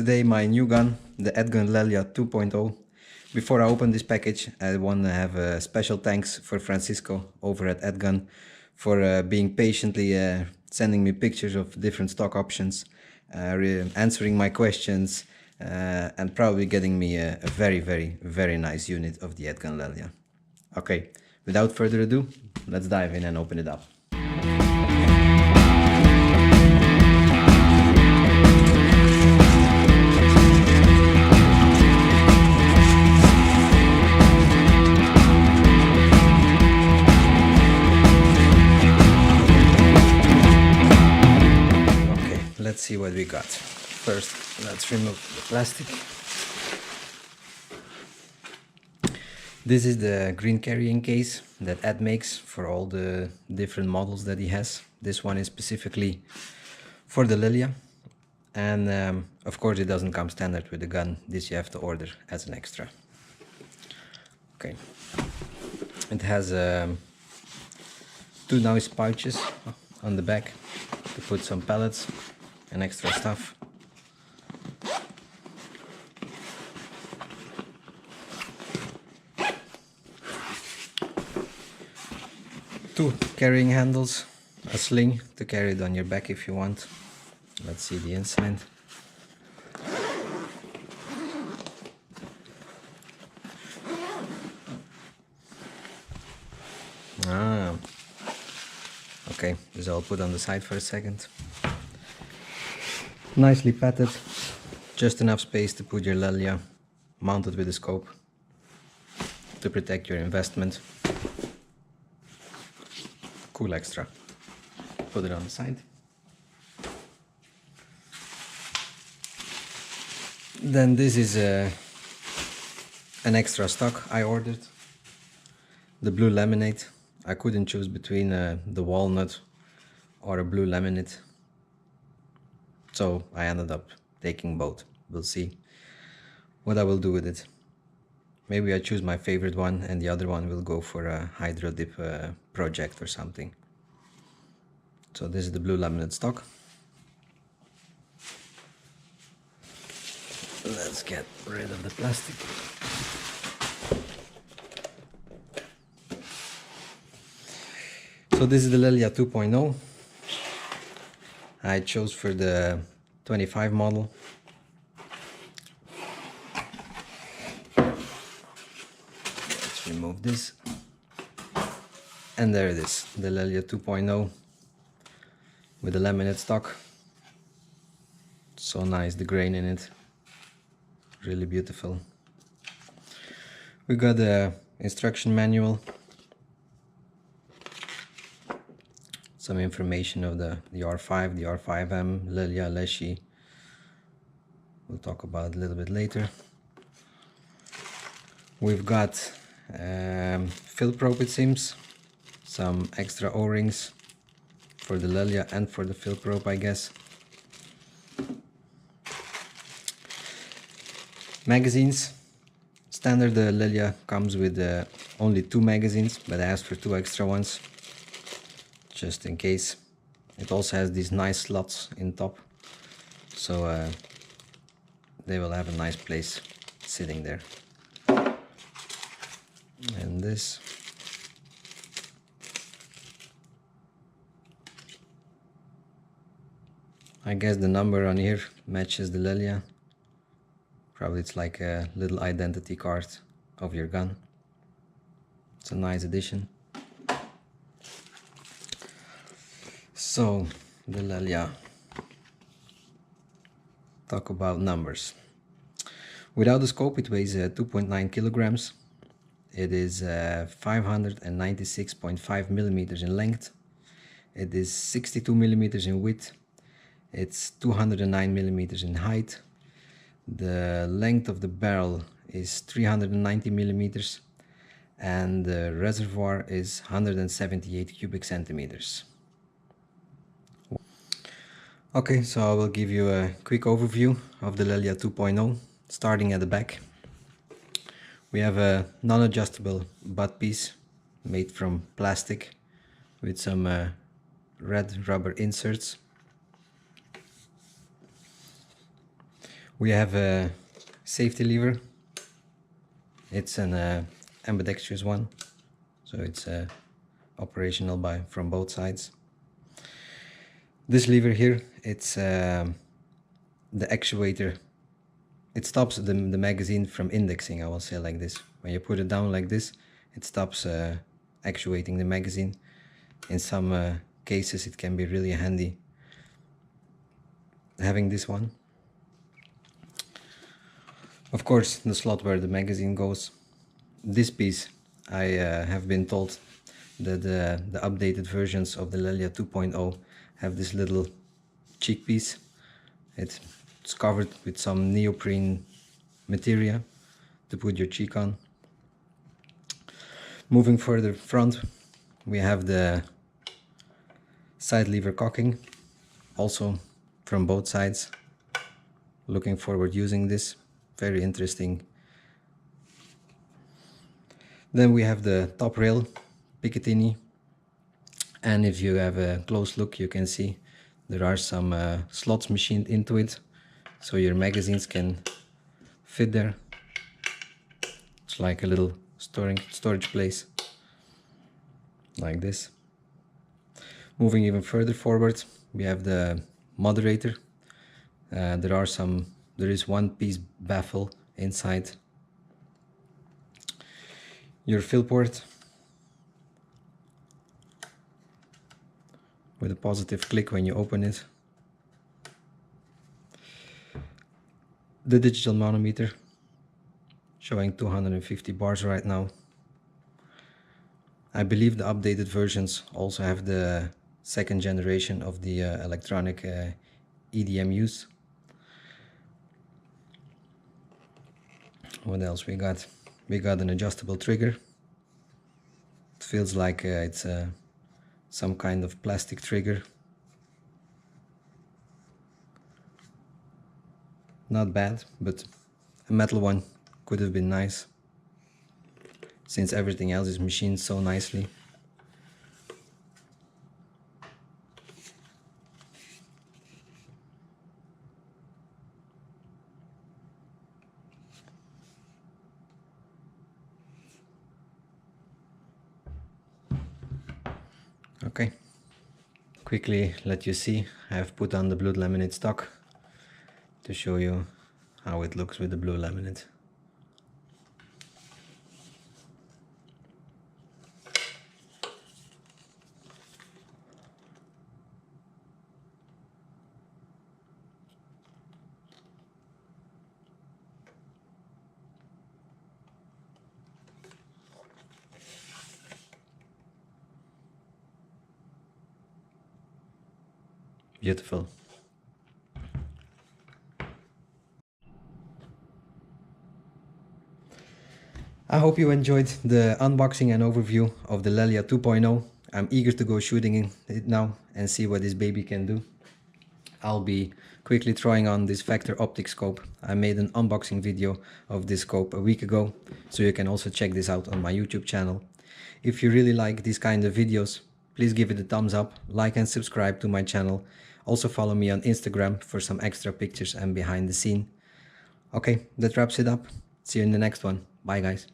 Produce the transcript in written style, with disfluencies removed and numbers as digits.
today my new gun, the EDgun Lelya 2.0. Before I open this package, I want to have a special thanks for Francisco over at EDgun for being patiently sending me pictures of different stock options, answering my questions, and probably getting me a very nice unit of the EDgun Lelya. Okay, without further ado, let's dive in and open it up. Let's see what we got. First, let's remove the plastic. This is the green carrying case that Ed makes for all the different models that he has. This one is specifically for the Lelya, and of course it doesn't come standard with the gun. This you have to order as an extra. Okay, it has two nice pouches on the back to put some pellets and extra stuff. Two carrying handles, a sling to carry it on your back if you want. Let's see the inside. Okay, this I'll put on the side for a second. Nicely padded, just enough space to put your Lelya mounted with a scope to protect your investment. Cool extra. Put it on the side. Then this is an extra stock I ordered. The blue laminate. I couldn't choose between the walnut or a blue laminate, so I ended up taking both. We'll see what I will do with it. Maybe I choose my favorite one and the other one will go for a hydro dip project or something. So this is the blue laminate stock. Let's get rid of the plastic. So this is the Lelya 2.0. I chose for the 25 model. Let's remove this. And there it is, the Lelya 2.0 with the laminate stock. So nice, the grain in it. Really beautiful. We got the instruction manual. Some information of the R5, the R5M, Lelya, Leshy. We'll talk about it a little bit later. We've got fill probe, it seems. Some extra O-rings for the Lelya and for the fill probe, I guess. Magazines. Standard, the Lelya comes with only 2 magazines, but I asked for 2 extra ones, just in case. It also has these nice slots in top, so they will have a nice place sitting there. And this, I guess the number on here matches the Lelya. Probably it's like a little identity card of your gun. It's a nice addition. So, the Lelya. Talk about numbers. Without the scope it weighs 2.9 kilograms. It is 596.5 millimeters in length. It is 62 millimeters in width. It's 209 millimeters in height. The length of the barrel is 390 millimeters and the reservoir is 178 cubic centimeters. Okay, so I will give you a quick overview of the Lelya 2.0, starting at the back. We have a non-adjustable butt piece made from plastic with some red rubber inserts. We have a safety lever. It's an ambidextrous one, so it's operational from both sides. This lever here, it's the actuator. It stops the magazine from indexing, I will say like this. When you put it down like this, it stops actuating the magazine. In some cases it can be really handy having this one. Of course, the slot where the magazine goes. This piece, I have been told that the updated versions of the Lelya 2.0 have this little cheek piece. It's covered with some neoprene material to put your cheek on. Moving further front, we have the side lever cocking, also from both sides. Looking forward using this, very interesting. Then we have the top rail, Picatinny, and if you have a close look you can see there are some slots machined into it, so your magazines can fit there. It's like a little storage place, like this. Moving even further forward, we have the moderator. There is one piece baffle inside. Your fill port with a positive click when you open it. The digital manometer showing 250 bars right now. I believe the updated versions also have the second generation of the electronic EDMUs. What else we got? We got an adjustable trigger. It feels like it's some kind of plastic trigger. Not bad, but a metal one could have been nice, since everything else is machined so nicely. Okay, quickly let you see, I have put on the blue laminate stock to show you how it looks with the blue laminate. Beautiful. I hope you enjoyed the unboxing and overview of the Lelya 2.0. I'm eager to go shooting it now and see what this baby can do. I'll be quickly trying on this Vector optic scope. I made an unboxing video of this scope a week ago, so you can also check this out on my YouTube channel. If you really like these kind of videos, please give it a thumbs up, like and subscribe to my channel. Also follow me on Instagram for some extra pictures and behind the scene. Okay, that wraps it up. See you in the next one. Bye guys.